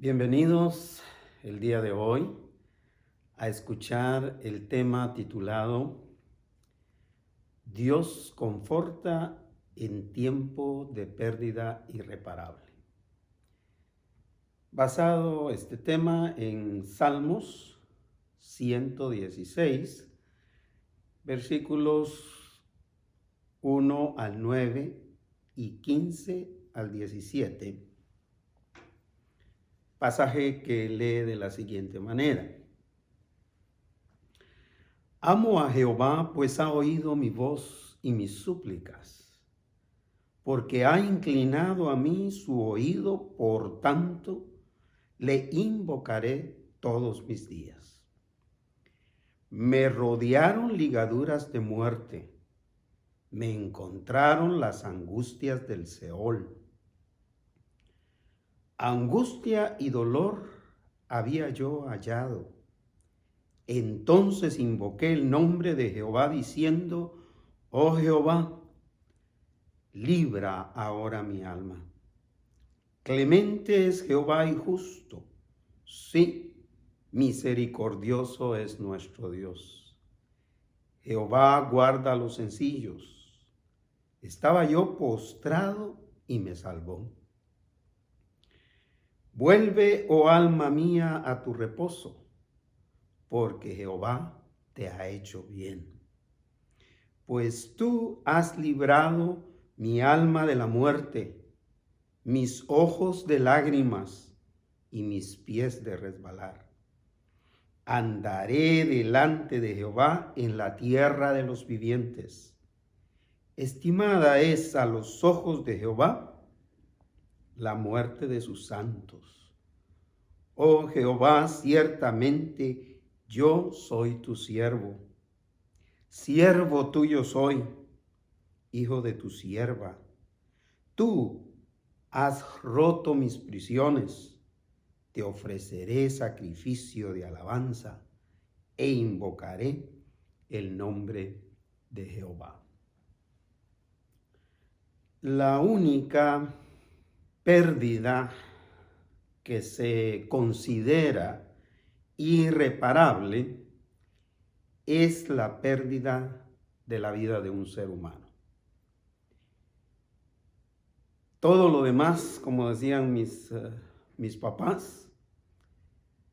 Bienvenidos el día de hoy a escuchar el tema titulado Dios conforta en tiempo de pérdida irreparable. Basado este tema en Salmos 116, versículos 1 al 9 y 15 al 17. Pasaje que lee de la siguiente manera. Amo a Jehová, pues ha oído mi voz y mis súplicas, porque ha inclinado a mí su oído, por tanto, le invocaré todos mis días. Me rodearon ligaduras de muerte, me encontraron las angustias del Seol. Angustia y dolor había yo hallado. Entonces invoqué el nombre de Jehová diciendo, oh Jehová, libra ahora mi alma. Clemente es Jehová y justo. Sí, misericordioso es nuestro Dios. Jehová guarda a los sencillos. Estaba yo postrado y me salvó. Vuelve, oh alma mía, a tu reposo, porque Jehová te ha hecho bien. Pues tú has librado mi alma de la muerte, mis ojos de lágrimas y mis pies de resbalar. Andaré delante de Jehová en la tierra de los vivientes. Estimada es a los ojos de Jehová la muerte de sus santos. Oh Jehová, ciertamente yo soy tu siervo. Siervo tuyo soy, hijo de tu sierva. Tú has roto mis prisiones. Te ofreceré sacrificio de alabanza e invocaré el nombre de Jehová. La única pérdida que se considera irreparable es la pérdida de la vida de un ser humano. Todo lo demás, como decían mis papás,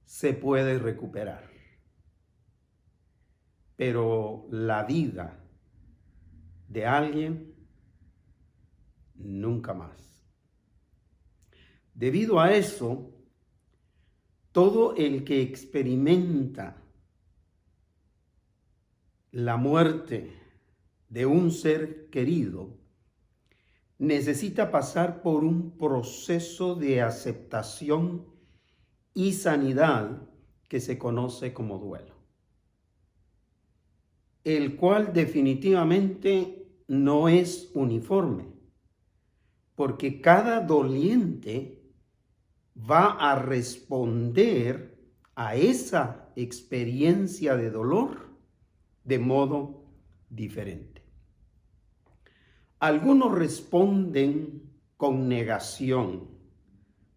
se puede recuperar. Pero la vida de alguien, nunca más. Debido a eso, todo el que experimenta la muerte de un ser querido necesita pasar por un proceso de aceptación y sanidad que se conoce como duelo, el cual definitivamente no es uniforme, porque cada doliente va a responder a esa experiencia de dolor de modo diferente. Algunos responden con negación.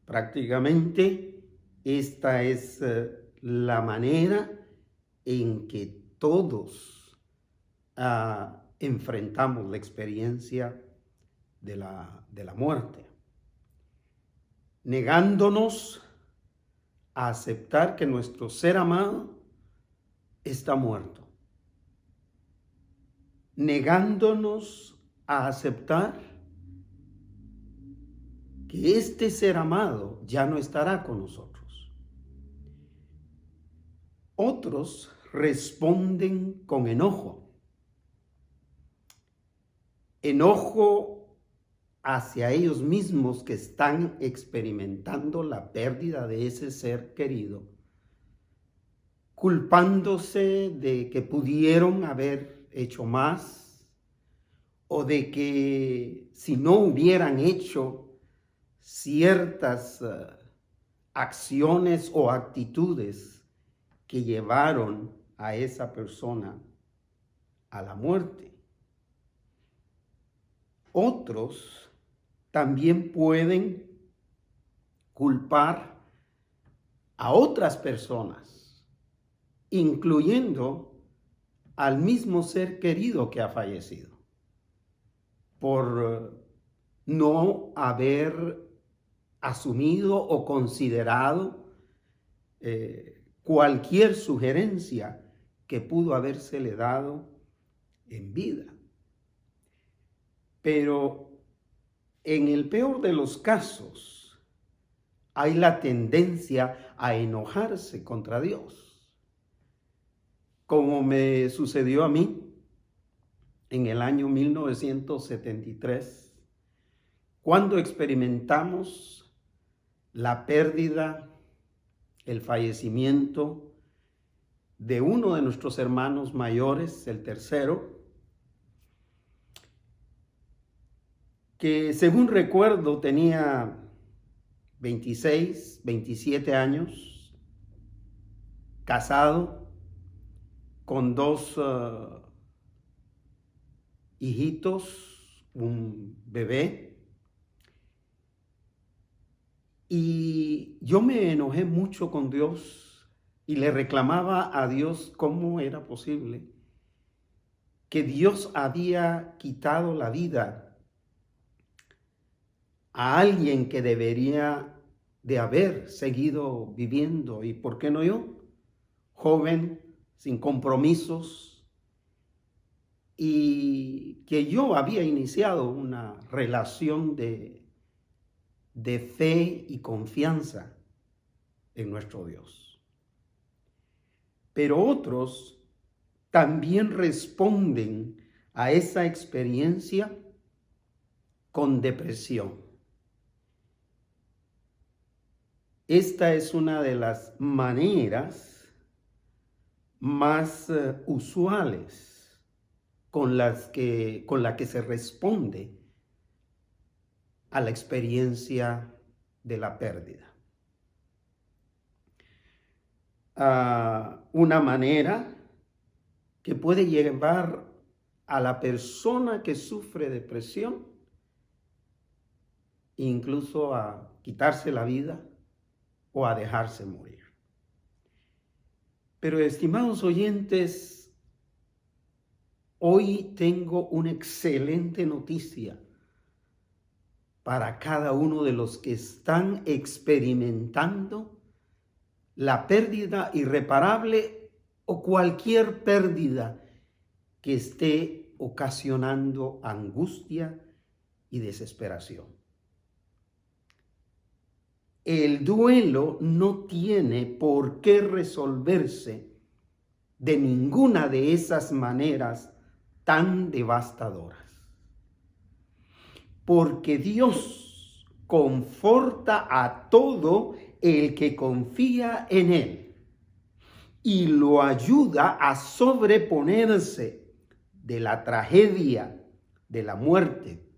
Prácticamente esta es la manera en que todos enfrentamos la experiencia de la muerte, negándonos a aceptar que nuestro ser amado está muerto, negándonos a aceptar que este ser amado ya no estará con nosotros. Otros responden con enojo hacia ellos mismos que están experimentando la pérdida de ese ser querido, culpándose de que pudieron haber hecho más o de que si no hubieran hecho ciertas acciones o actitudes que llevaron a esa persona a la muerte. Otros también pueden culpar a otras personas, incluyendo al mismo ser querido que ha fallecido, por no haber asumido o considerado cualquier sugerencia que pudo habérsele dado en vida. Pero en el peor de los casos, hay la tendencia a enojarse contra Dios, como me sucedió a mí en el año 1973, cuando experimentamos la pérdida, el fallecimiento de uno de nuestros hermanos mayores, el tercero, que según recuerdo tenía 26, 27 años, casado, con dos hijitos, un bebé. Y yo me enojé mucho con Dios y le reclamaba a Dios cómo era posible que Dios había quitado la vida a alguien que debería de haber seguido viviendo. ¿Y por qué no yo? Joven, sin compromisos, y que yo había iniciado una relación de fe y confianza en nuestro Dios. Pero otros también responden a esa experiencia con depresión. Esta es una de las maneras más usuales con la que se responde a la experiencia de la pérdida. Una manera que puede llevar a la persona que sufre depresión incluso a quitarse la vida o a dejarse morir. Pero, estimados oyentes, hoy tengo una excelente noticia para cada uno de los que están experimentando la pérdida irreparable o cualquier pérdida que esté ocasionando angustia y desesperación. El duelo no tiene por qué resolverse de ninguna de esas maneras tan devastadoras, porque Dios conforta a todo el que confía en Él y lo ayuda a sobreponerse de la tragedia de la muerte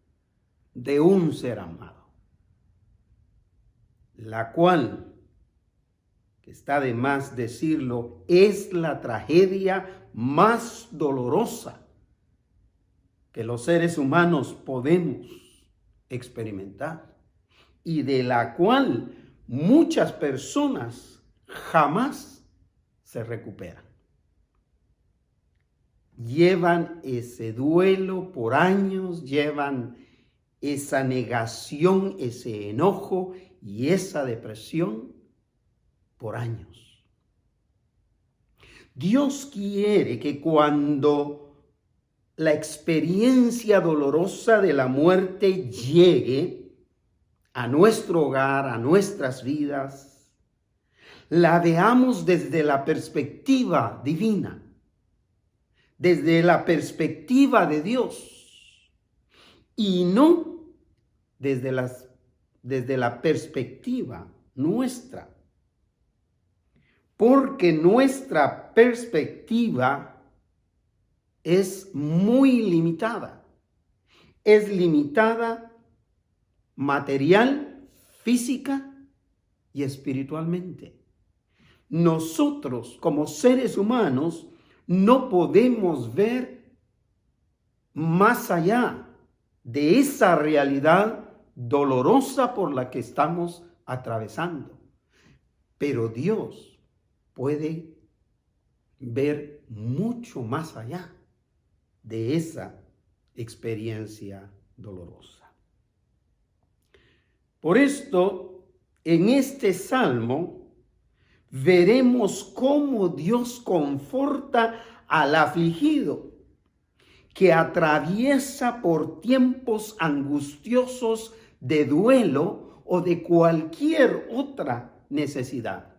de un ser amado, la cual, que está de más decirlo, es la tragedia más dolorosa que los seres humanos podemos experimentar y de la cual muchas personas jamás se recuperan. Llevan ese duelo por años, llevan esa negación, ese enojo y esa depresión por años. Dios quiere que cuando la experiencia dolorosa de la muerte llegue a nuestro hogar, a nuestras vidas, la veamos desde la perspectiva divina, desde la perspectiva de Dios, y no desde la perspectiva nuestra. Porque nuestra perspectiva es muy limitada. Es limitada material, física y espiritualmente. Nosotros, como seres humanos, no podemos ver más allá de esa realidad dolorosa por la que estamos atravesando. Pero Dios puede ver mucho más allá de esa experiencia dolorosa. Por esto, en este salmo, veremos cómo Dios conforta al afligido que atraviesa por tiempos angustiosos de duelo o de cualquier otra necesidad,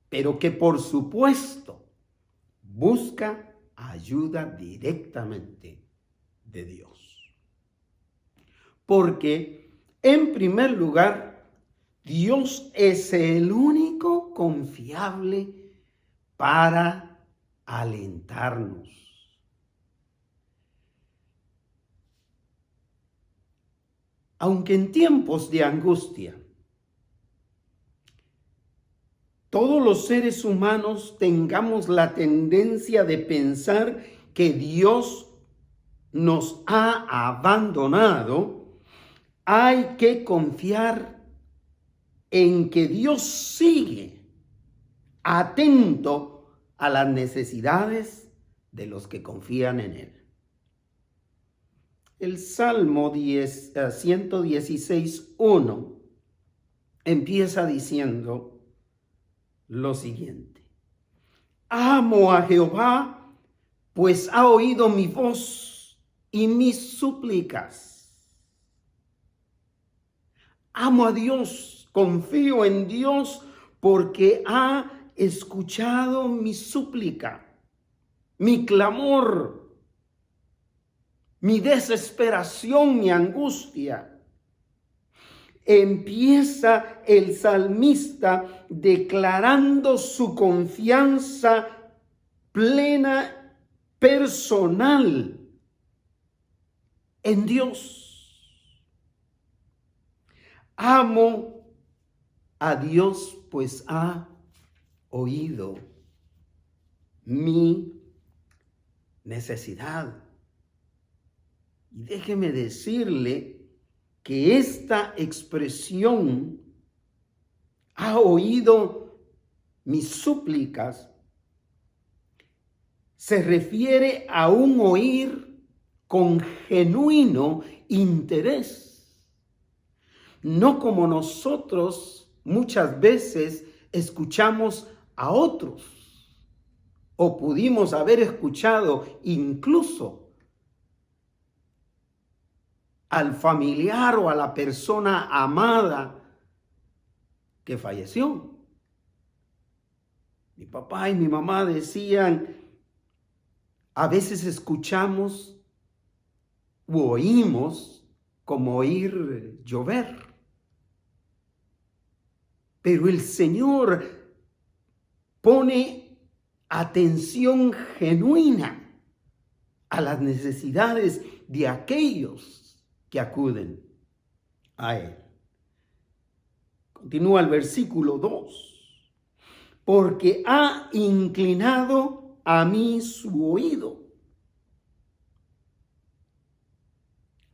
pero que por supuesto busca ayuda directamente de Dios. Porque, en primer lugar, Dios es el único confiable para alentarnos. Aunque en tiempos de angustia, todos los seres humanos tengamos la tendencia de pensar que Dios nos ha abandonado, hay que confiar en que Dios sigue atento a las necesidades de los que confían en Él. El Salmo 116:1 empieza diciendo lo siguiente: amo a Jehová, pues ha oído mi voz y mis súplicas. Amo a Dios, confío en Dios, porque ha escuchado mi súplica, mi clamor, mi desesperación, mi angustia. Empieza el salmista declarando su confianza plena, personal en Dios. Amo a Dios, pues ha oído mi necesidad. Y déjeme decirle que esta expresión, ha oído mis súplicas, se refiere a un oír con genuino interés, no como nosotros muchas veces escuchamos a otros, o pudimos haber escuchado incluso al familiar o a la persona amada que falleció. Mi papá y mi mamá decían, a veces escuchamos u oímos como oír llover. Pero el Señor pone atención genuina a las necesidades de aquellos que acuden a Él. Continúa el versículo 2. Porque ha inclinado a mí su oído.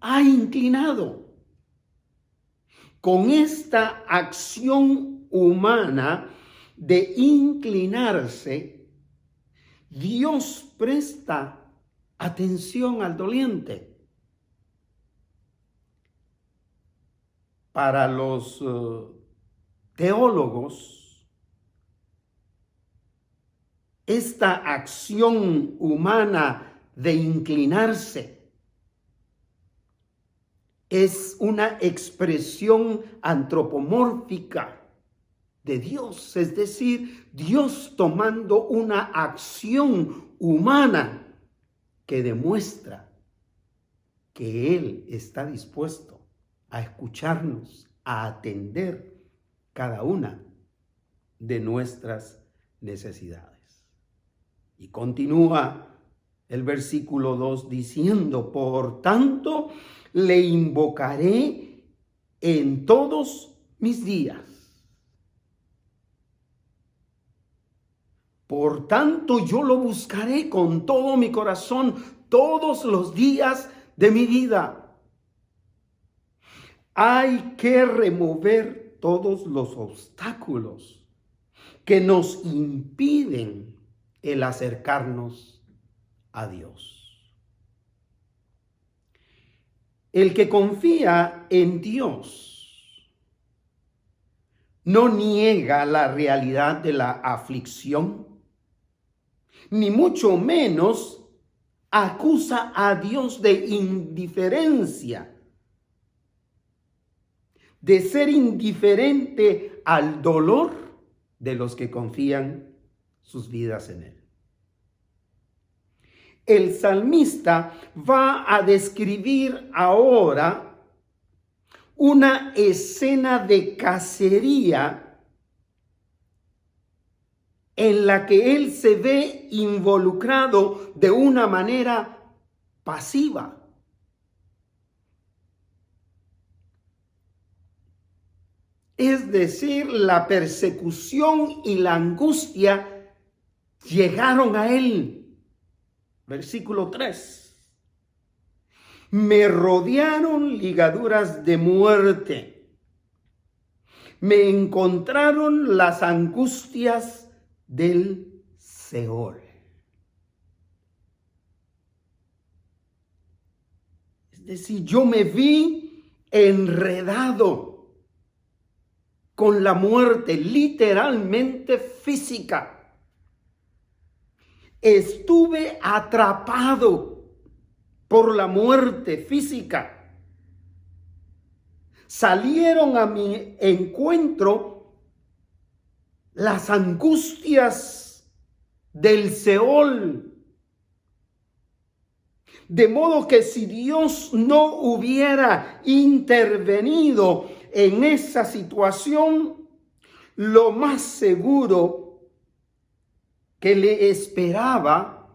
Ha inclinado. Con esta acción humana de inclinarse, Dios presta atención al doliente. Para los teólogos, esta acción humana de inclinarse es una expresión antropomórfica de Dios, es decir, Dios tomando una acción humana que demuestra que Él está dispuesto a escucharnos, a atender cada una de nuestras necesidades. Y continúa el versículo 2 diciendo, por tanto, le invocaré en todos mis días. Por tanto, yo lo buscaré con todo mi corazón todos los días de mi vida. Hay que remover todos los obstáculos que nos impiden el acercarnos a Dios. El que confía en Dios no niega la realidad de la aflicción, ni mucho menos acusa a Dios de indiferencia, de ser indiferente al dolor de los que confían sus vidas en Él. El salmista va a describir ahora una escena de cacería en la que él se ve involucrado de una manera pasiva. Es decir, la persecución y la angustia llegaron a él. Versículo 3. Me rodearon ligaduras de muerte. Me encontraron las angustias del Seol. Es decir, yo me vi enredado con la muerte, literalmente física. Estuve atrapado por la muerte física. Salieron a mi encuentro las angustias del Seol. De modo que si Dios no hubiera intervenido en esa situación, lo más seguro que le esperaba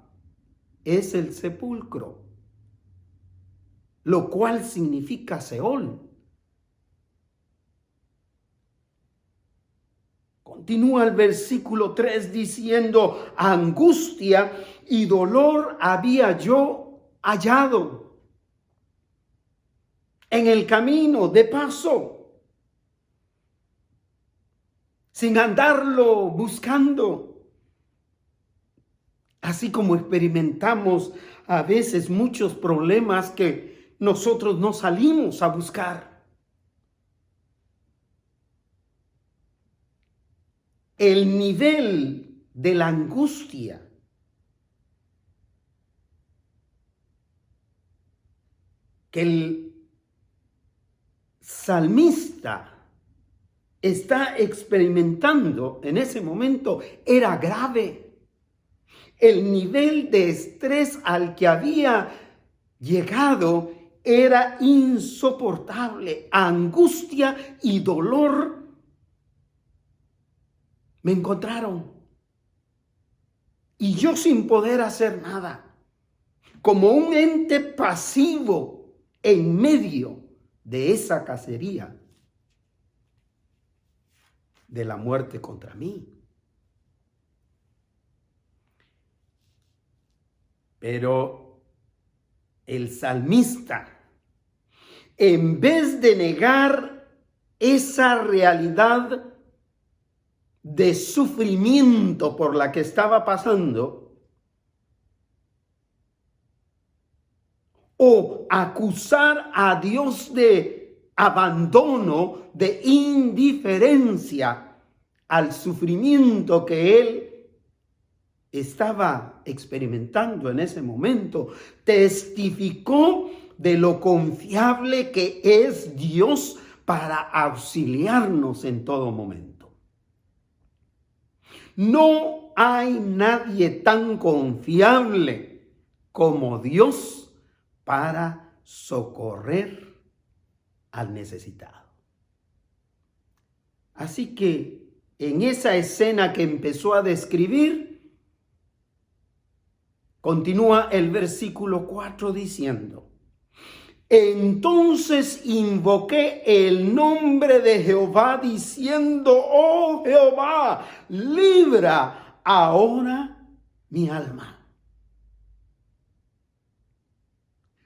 es el sepulcro, lo cual significa Seol. Continúa el versículo 3 diciendo, angustia y dolor había yo hallado en el camino de paso, sin andarlo buscando. Así como experimentamos a veces muchos problemas que nosotros no salimos a buscar. El nivel de la angustia que el salmista está experimentando en ese momento era grave. El nivel de estrés al que había llegado era insoportable. Angustia y dolor me encontraron. Y yo sin poder hacer nada, como un ente pasivo en medio de esa cacería de la muerte contra mí. Pero el salmista, en vez de negar esa realidad de sufrimiento por la que estaba pasando, o acusar a Dios de abandono, de indiferencia al sufrimiento que él estaba experimentando en ese momento, testificó de lo confiable que es Dios para auxiliarnos en todo momento. No hay nadie tan confiable como Dios para socorrer al necesitado. Así que en esa escena que empezó a describir, continúa el versículo 4 diciendo, entonces invoqué el nombre de Jehová diciendo, oh Jehová, libra ahora mi alma.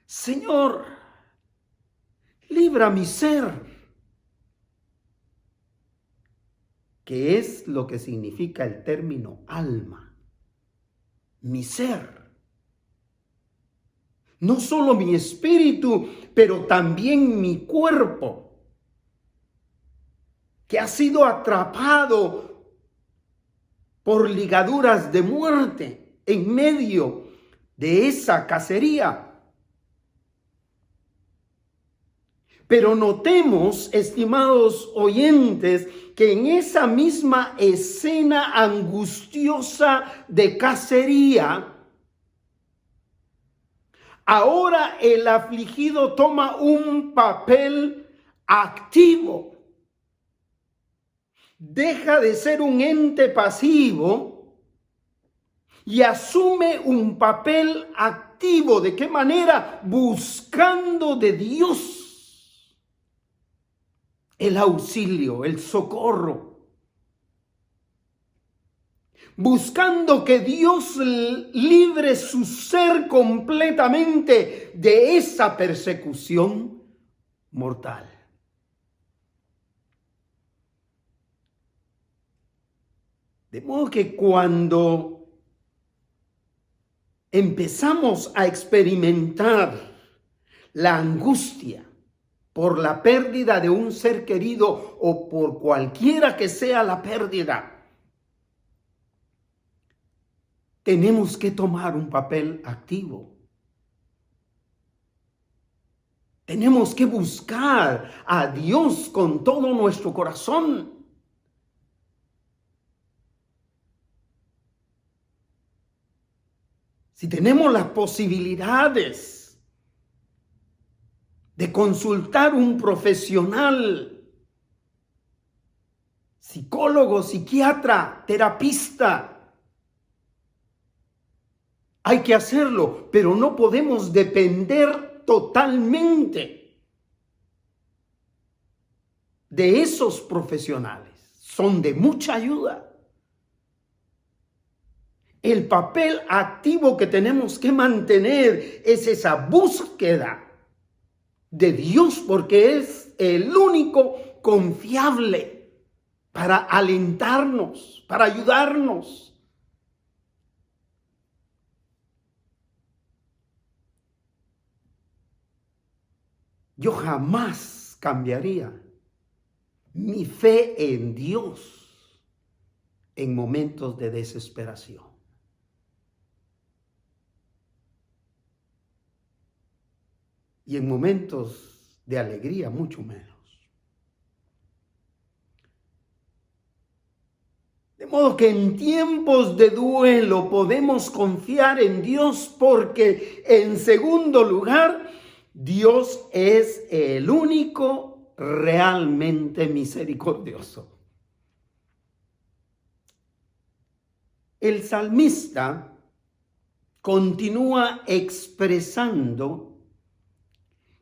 Señor, libra mi ser. que es lo que significa el término alma, mi ser. No solo mi espíritu, pero también mi cuerpo, que ha sido atrapado por ligaduras de muerte en medio de esa cacería. Pero notemos, estimados oyentes, que en esa misma escena angustiosa de cacería, ahora el afligido toma un papel activo. Deja de ser un ente pasivo y asume un papel activo. ¿De qué manera? Buscando de Dios el auxilio, el socorro. Buscando que Dios libre su ser completamente de esa persecución mortal. De modo que cuando empezamos a experimentar la angustia por la pérdida de un ser querido o por cualquiera que sea la pérdida, tenemos que tomar un papel activo. Tenemos que buscar a Dios con todo nuestro corazón. Si tenemos las posibilidades de consultar un profesional, psicólogo, psiquiatra, terapista, hay que hacerlo, pero no podemos depender totalmente de esos profesionales. Son de mucha ayuda. El papel activo que tenemos que mantener es esa búsqueda de Dios, porque es el único confiable para alentarnos, para ayudarnos. Yo jamás cambiaría mi fe en Dios en momentos de desesperación. Y en momentos de alegría, mucho menos. De modo que en tiempos de duelo podemos confiar en Dios porque, en segundo lugar, Dios es el único realmente misericordioso. El salmista continúa expresando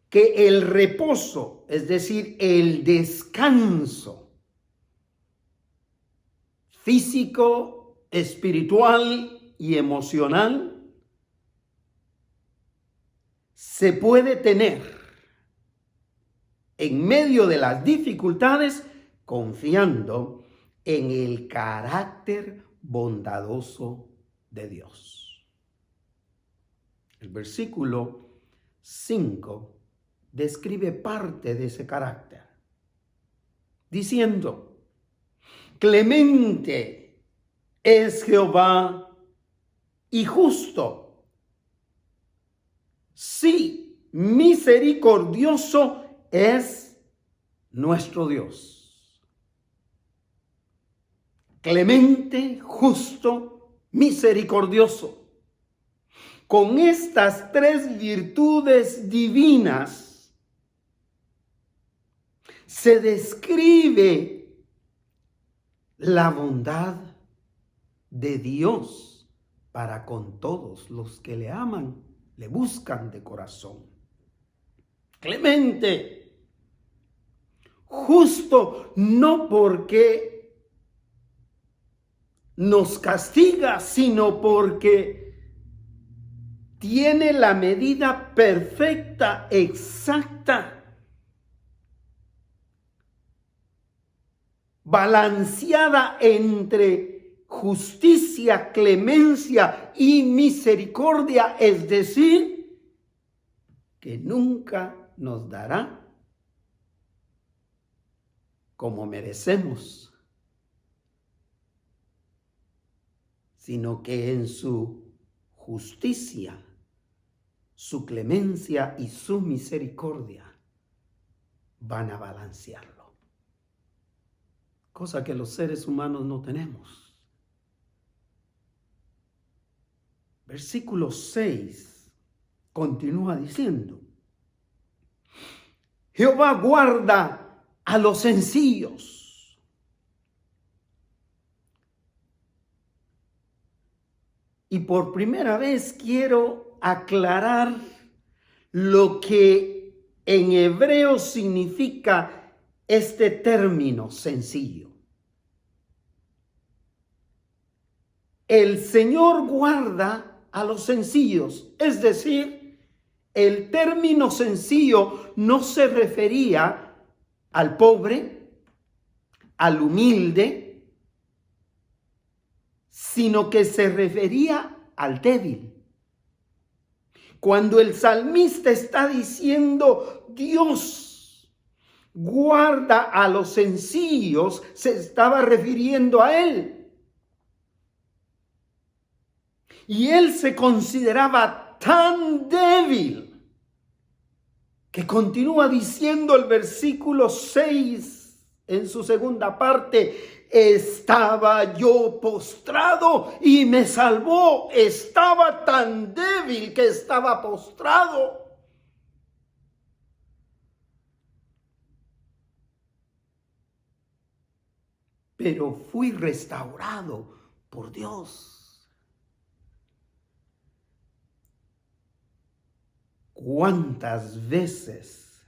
que el reposo, es decir, el descanso físico, espiritual y emocional, se puede tener en medio de las dificultades confiando en el carácter bondadoso de Dios. El versículo 5 describe parte de ese carácter, diciendo: clemente es Jehová y justo. Sí, misericordioso es nuestro Dios. Clemente, justo, misericordioso. Con estas tres virtudes divinas se describe la bondad de Dios para con todos los que le aman, le buscan de corazón. Clemente, justo, no porque nos castiga, sino porque tiene la medida perfecta, exacta balanceada entre justicia, clemencia y misericordia, es decir, que nunca nos dará como merecemos, sino que en su justicia, su clemencia y su misericordia van a balancearlo. Cosa que los seres humanos no tenemos. Versículo 6 continúa diciendo: Jehová guarda a los sencillos. Y por primera vez quiero aclarar lo que en hebreo significa este término sencillo. El Señor guarda a los sencillos, es decir, el término sencillo no se refería al pobre, al humilde, sino que se refería al débil. Cuando el salmista está diciendo Dios guarda a los sencillos, se estaba refiriendo a él. Y él se consideraba tan débil que continúa diciendo el versículo 6 en su segunda parte: estaba yo postrado y me salvó. Estaba tan débil que estaba postrado. Pero fui restaurado por Dios. ¿Cuántas veces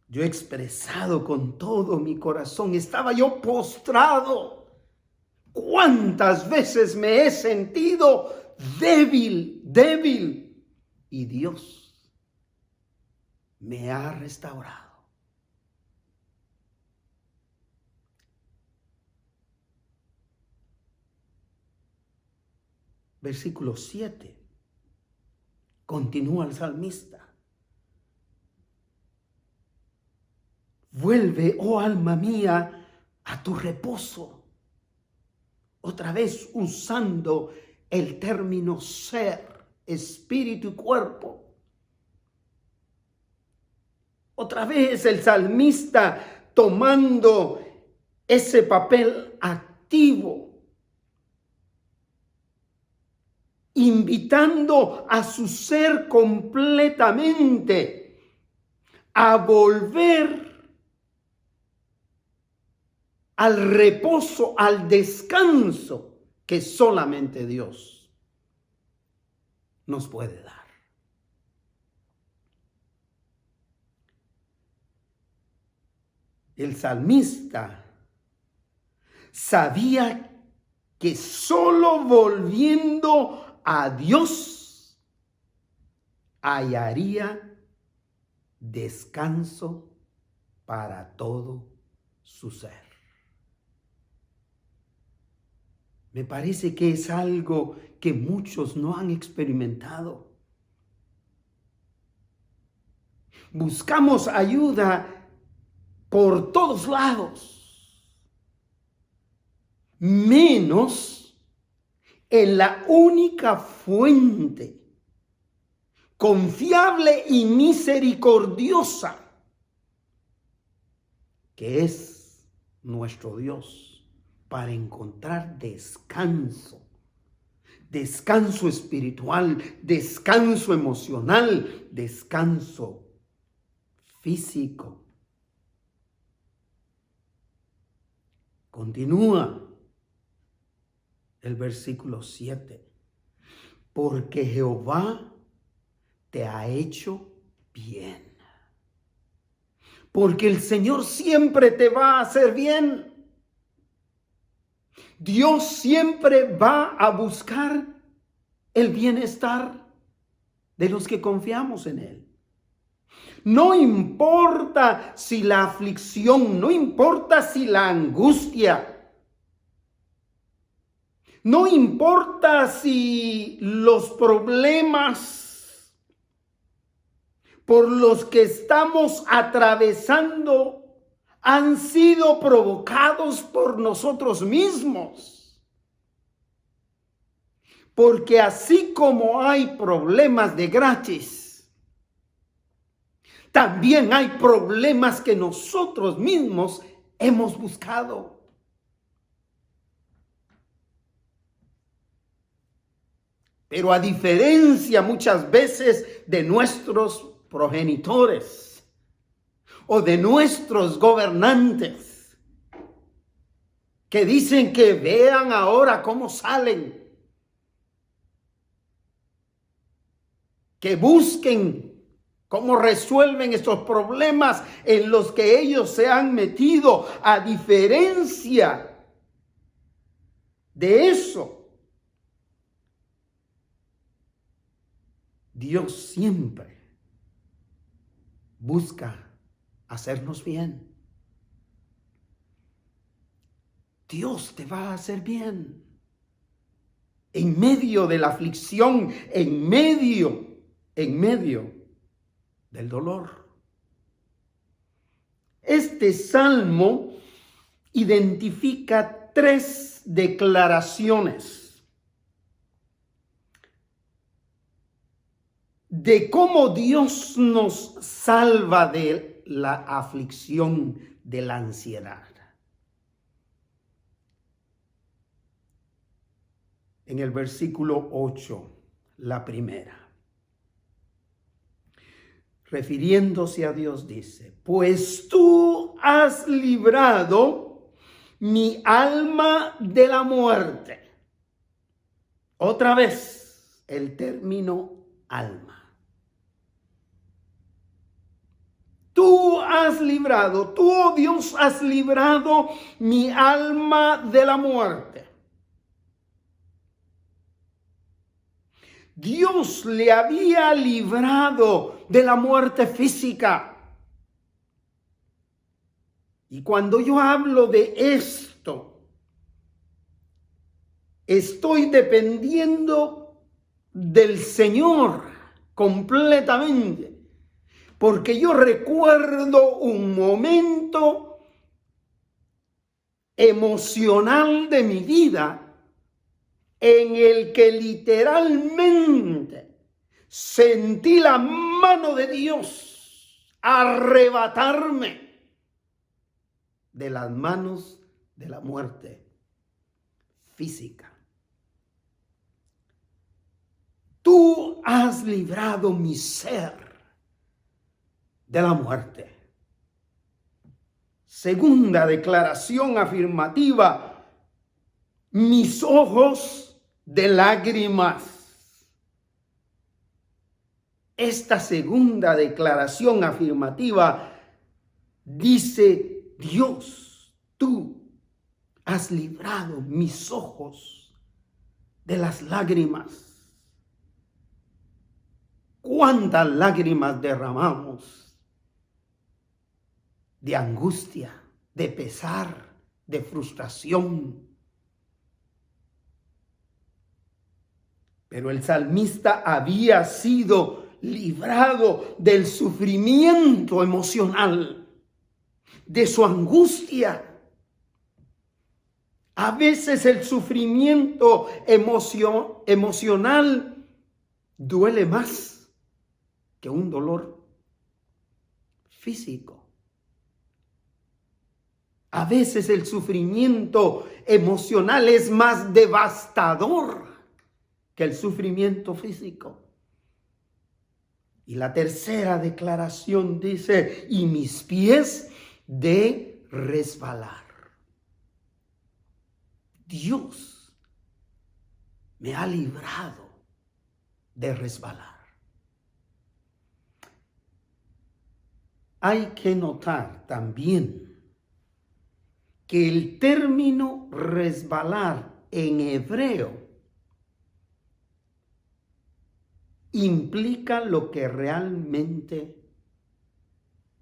yo he expresado con todo mi corazón, estaba yo postrado? ¿Cuántas veces me he sentido débil? Y Dios me ha restaurado. Versículo 7. Continúa el salmista: vuelve, oh alma mía, a tu reposo. Otra vez usando el término ser, espíritu y cuerpo. Otra vez el salmista tomando ese papel activo, invitando a su ser completamente a volver al reposo, al descanso que solamente Dios nos puede dar. El salmista sabía que solo volviendo a Dios hallaría descanso para todo su ser. Me parece que es algo que muchos no han experimentado. Buscamos ayuda por todos lados, menos en la única fuente confiable y misericordiosa que es nuestro Dios, para encontrar descanso, descanso espiritual, descanso emocional, descanso físico. Continúa el versículo 7. Porque Jehová te ha hecho bien. Porque el Señor siempre te va a hacer bien. Dios siempre va a buscar el bienestar de los que confiamos en Él. No importa si la aflicción, no importa si la angustia, no importa si los problemas por los que estamos atravesando han sido provocados por nosotros mismos. Porque así como hay problemas de gratis, también hay problemas que nosotros mismos hemos buscado. Pero a diferencia muchas veces de nuestros progenitores o de nuestros gobernantes, que dicen que vean ahora cómo salen, que busquen cómo resuelven estos problemas en los que ellos se han metido. A diferencia de eso, Dios siempre busca hacernos bien. Dios te va a hacer bien. En medio de la aflicción, en medio del dolor. Este salmo identifica 3 declaraciones de cómo Dios nos salva de la aflicción, de la ansiedad. En el versículo 8, la primera. Refiriéndose a Dios, dice: pues tú has librado mi alma de la muerte. Otra vez el término alma. Tú has librado, tú, oh Dios, has librado mi alma de la muerte. Dios le había librado de la muerte física. Y cuando yo hablo de esto, estoy dependiendo del Señor completamente. Porque yo recuerdo un momento emocional de mi vida en el que literalmente sentí la mano de Dios arrebatarme de las manos de la muerte física. Tú has librado mi ser de la muerte. Segunda declaración afirmativa: mis ojos de lágrimas. Esta segunda declaración afirmativa dice: Dios, tú has librado mis ojos de las lágrimas. ¿Cuántas lágrimas derramamos de angustia, de pesar, de frustración? Pero el salmista había sido librado del sufrimiento emocional, de su angustia. A veces el sufrimiento emocional duele más que un dolor físico. A veces el sufrimiento emocional es más devastador que el sufrimiento físico. Y la tercera declaración dice: y mis pies de resbalar. Dios me ha librado de resbalar. Hay que notar también que el término resbalar en hebreo implica lo que realmente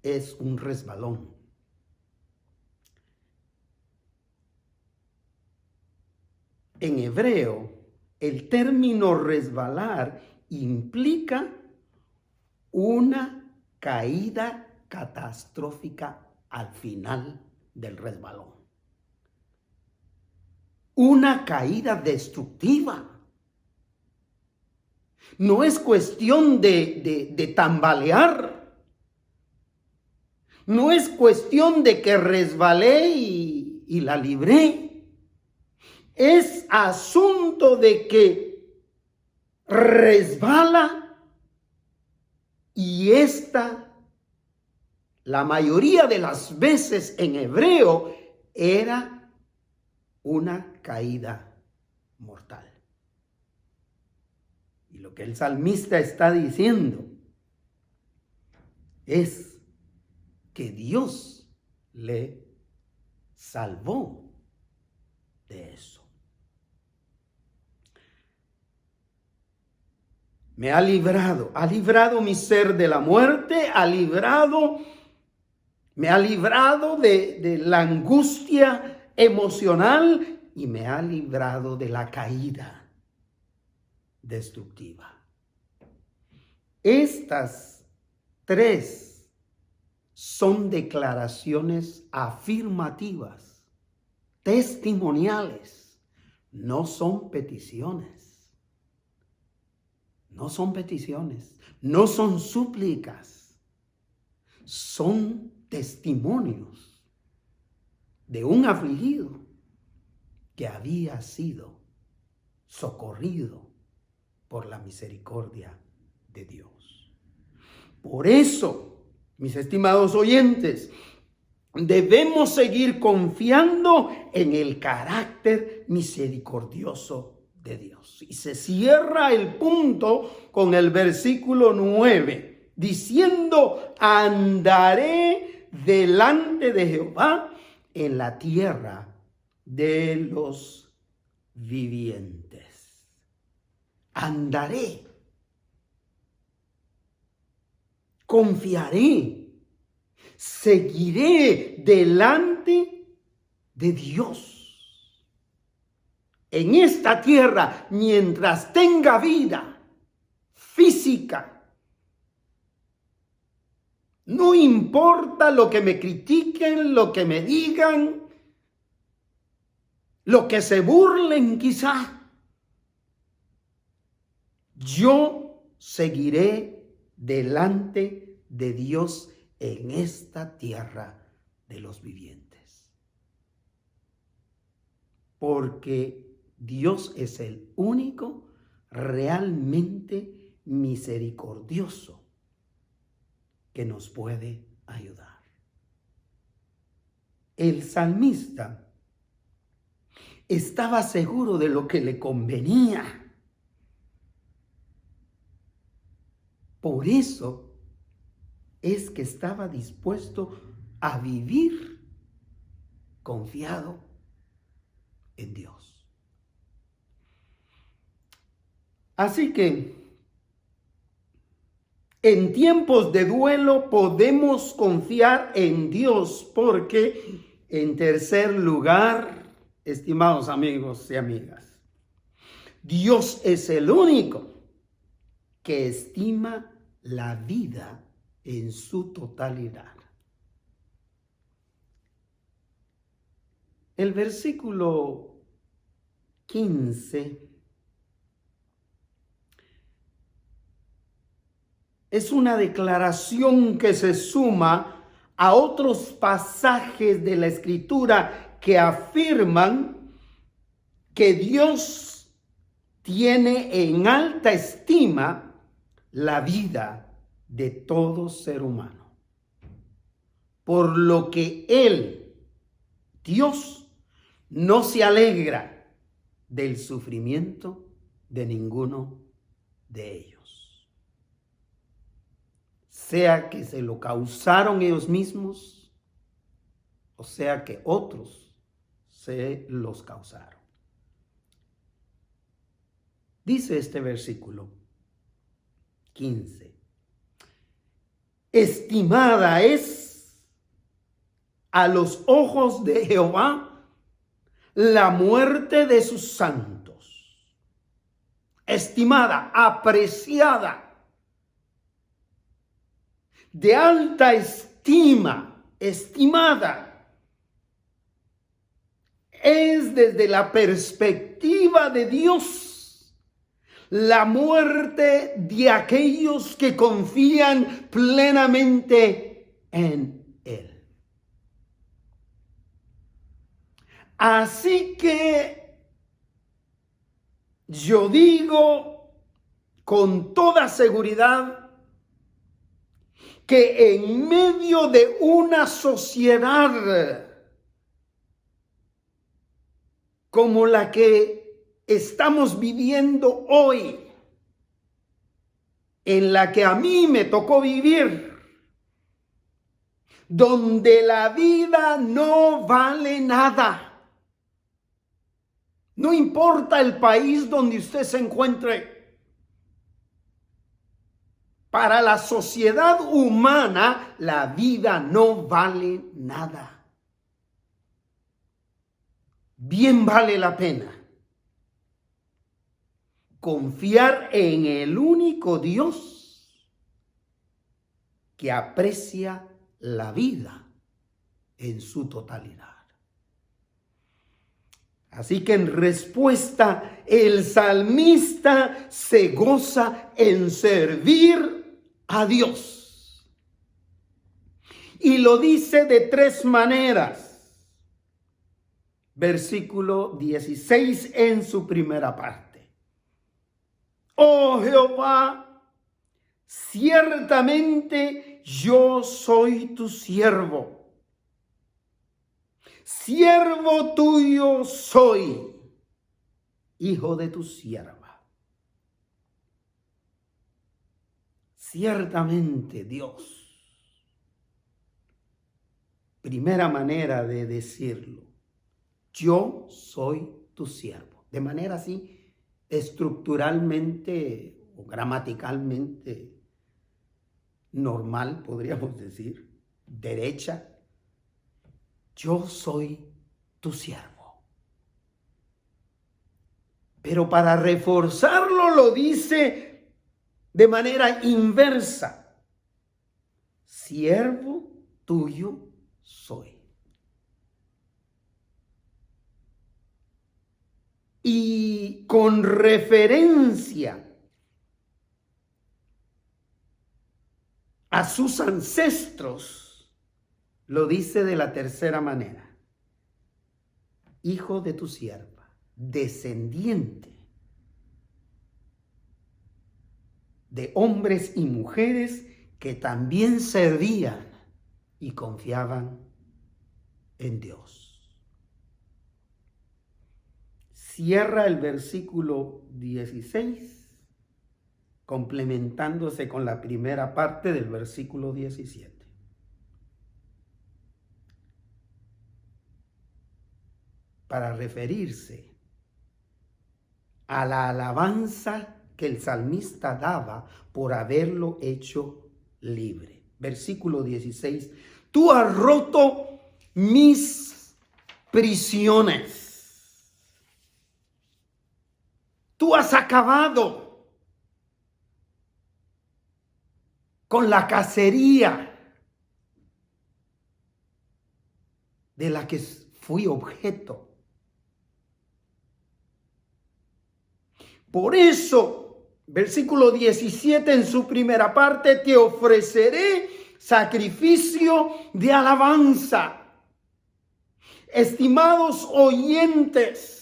es un resbalón. En hebreo, el término resbalar implica una caída catastrófica al final del resbalón. Una caída destructiva. No es cuestión de tambalear. No es cuestión de que resbalé y la libré. Es asunto de que resbala y la mayoría de las veces en hebreo, era una caída mortal. Y lo que el salmista está diciendo es que Dios le salvó de eso. Me ha librado mi ser de la muerte, me ha librado de la angustia emocional y me ha librado de la caída destructiva. Estas tres son declaraciones afirmativas, testimoniales, no son peticiones. No son peticiones, no son súplicas, son testimonios de un afligido que había sido socorrido por la misericordia de Dios. Por eso, mis estimados oyentes, debemos seguir confiando en el carácter misericordioso de Dios. Y se cierra el punto con el versículo 9, diciendo: andaré delante de Jehová en la tierra de los vivientes. Andaré. Confiaré. Seguiré delante de Dios. En esta tierra, mientras tenga vida física, no importa lo que me critiquen, lo que me digan, lo que se burlen quizá, yo seguiré delante de Dios en esta tierra de los vivientes. Porque Dios es el único realmente misericordioso que nos puede ayudar. El salmista estaba seguro de lo que le convenía. Por eso es que estaba dispuesto a vivir confiado en Dios. Así que en tiempos de duelo podemos confiar en Dios porque, en tercer lugar, estimados amigos y amigas, Dios es el único que estima la vida en su totalidad. El versículo 15 es una declaración que se suma a otros pasajes de la Escritura que afirman que Dios tiene en alta estima la vida de todo ser humano. Por lo que Él, Dios, no se alegra del sufrimiento de ninguno de ellos. Sea que se lo causaron ellos mismos, o sea que otros se los causaron. Dice este versículo 15: Estimada es a los ojos de Jehová la muerte de sus santos. Estimada, apreciada, de alta estima, estimada. Es desde la perspectiva de Dios la muerte de aquellos que confían plenamente en Él. Así que yo digo con toda seguridad que en medio de una sociedad como la que estamos viviendo hoy, en la que a mí me tocó vivir, donde la vida no vale nada. No importa el país donde usted se encuentre. Para la sociedad humana, la vida no vale nada. Bien vale la pena confiar en el único Dios que aprecia la vida en su totalidad. Así que en respuesta, el salmista se goza en servir a Dios. Y lo dice de tres maneras. Versículo 16 en su primera parte. Oh Jehová, ciertamente yo soy tu siervo. Siervo tuyo soy, hijo de tu sierva. Ciertamente Dios. Primera manera de decirlo. Yo soy tu siervo. De manera así, estructuralmente o gramaticalmente normal, podríamos decir, derecha. Yo soy tu siervo. Pero para reforzarlo lo dice de manera inversa. Siervo tuyo soy. Y con referencia a sus ancestros, lo dice de la tercera manera. Hijo de tu sierva, descendiente de hombres y mujeres que también servían y confiaban en Dios. Cierra el versículo 16, complementándose con la primera parte del versículo 17. Para referirse a la alabanza que el salmista daba por haberlo hecho libre. Versículo 16. Tú has roto mis prisiones. Tú has acabado con la cacería de la que fui objeto. Por eso, versículo 17 en su primera parte, te ofreceré sacrificio de alabanza. Estimados oyentes,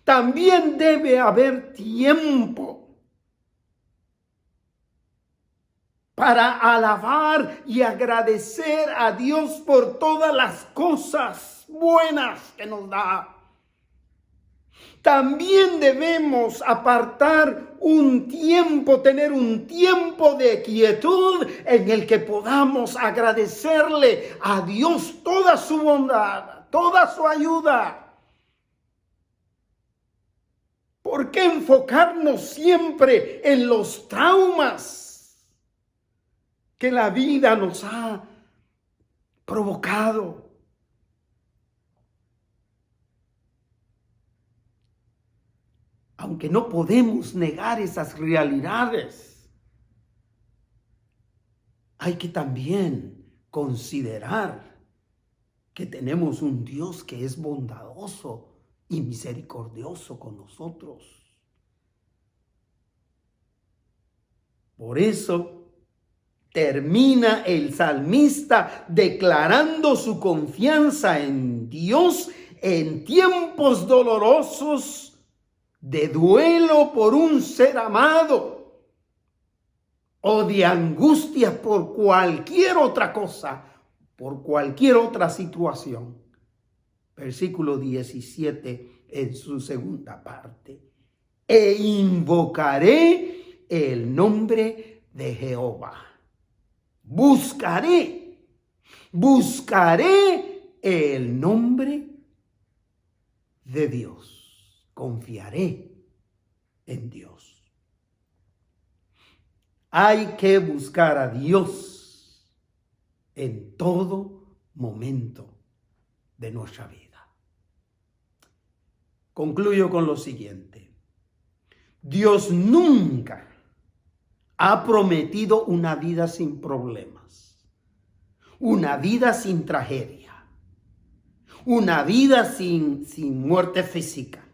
también debe haber tiempo para alabar y agradecer a Dios por todas las cosas buenas que nos da. También debemos apartar un tiempo, tener un tiempo de quietud en el que podamos agradecerle a Dios toda su bondad, toda su ayuda. ¿Por qué enfocarnos siempre en los traumas que la vida nos ha provocado. Aunque no podemos negar esas realidades, hay que también considerar que tenemos un Dios que es bondadoso y misericordioso con nosotros. Por eso termina el salmista declarando su confianza en Dios en tiempos dolorosos de duelo por un ser amado o de angustia por cualquier otra cosa, por cualquier otra situación. Versículo 17 en su segunda parte. E invocaré el nombre de Jehová. Buscaré el nombre de Dios. Confiaré en Dios. Hay que buscar a Dios en todo momento de nuestra vida. Concluyo con lo siguiente. Dios nunca ha prometido una vida sin problemas, una vida sin tragedia, una vida sin muerte física.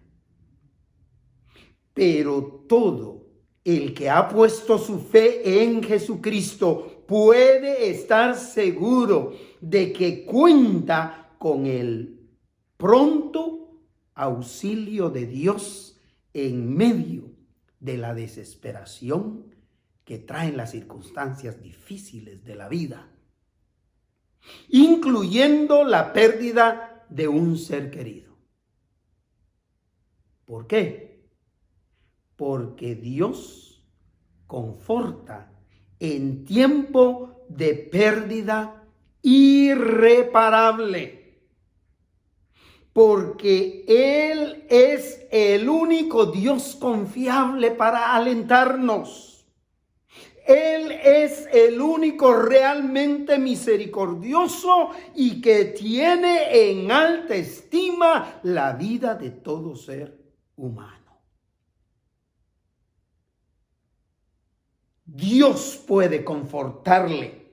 Pero todo el que ha puesto su fe en Jesucristo puede estar seguro de que cuenta con el pronto auxilio de Dios en medio de la desesperación que traen las circunstancias difíciles de la vida, incluyendo la pérdida de un ser querido. ¿Por qué? Porque Dios conforta en tiempo de pérdida irreparable. Porque Él es el único Dios confiable para alentarnos. Él es el único realmente misericordioso y que tiene en alta estima la vida de todo ser humano. Dios puede confortarle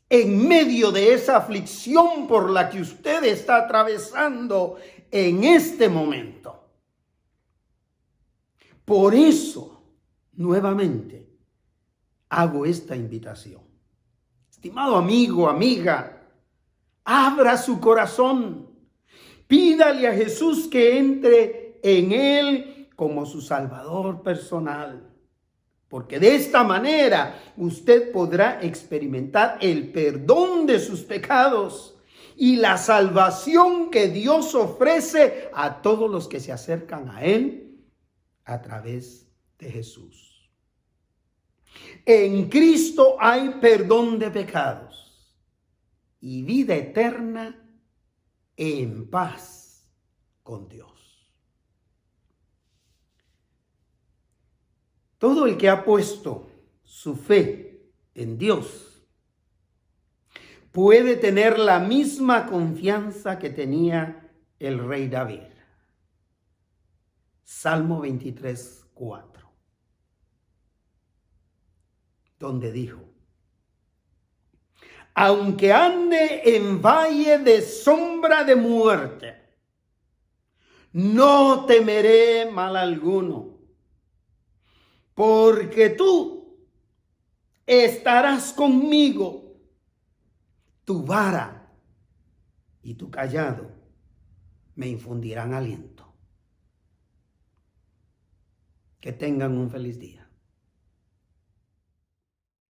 en medio de esa aflicción por la que usted está atravesando en este momento. Por eso, nuevamente, hago esta invitación. Estimado amigo, amiga, abra su corazón. Pídale a Jesús que entre en él como su Salvador personal. Porque de esta manera usted podrá experimentar el perdón de sus pecados y la salvación que Dios ofrece a todos los que se acercan a Él a través de Jesús. En Cristo hay perdón de pecados y vida eterna en paz con Dios. Todo el que ha puesto su fe en Dios puede tener la misma confianza que tenía el rey David. Salmo 23:4, donde dijo: aunque ande en valle de sombra de muerte, no temeré mal alguno. Porque tú estarás conmigo, tu vara y tu cayado me infundirán aliento. Que tengan un feliz día.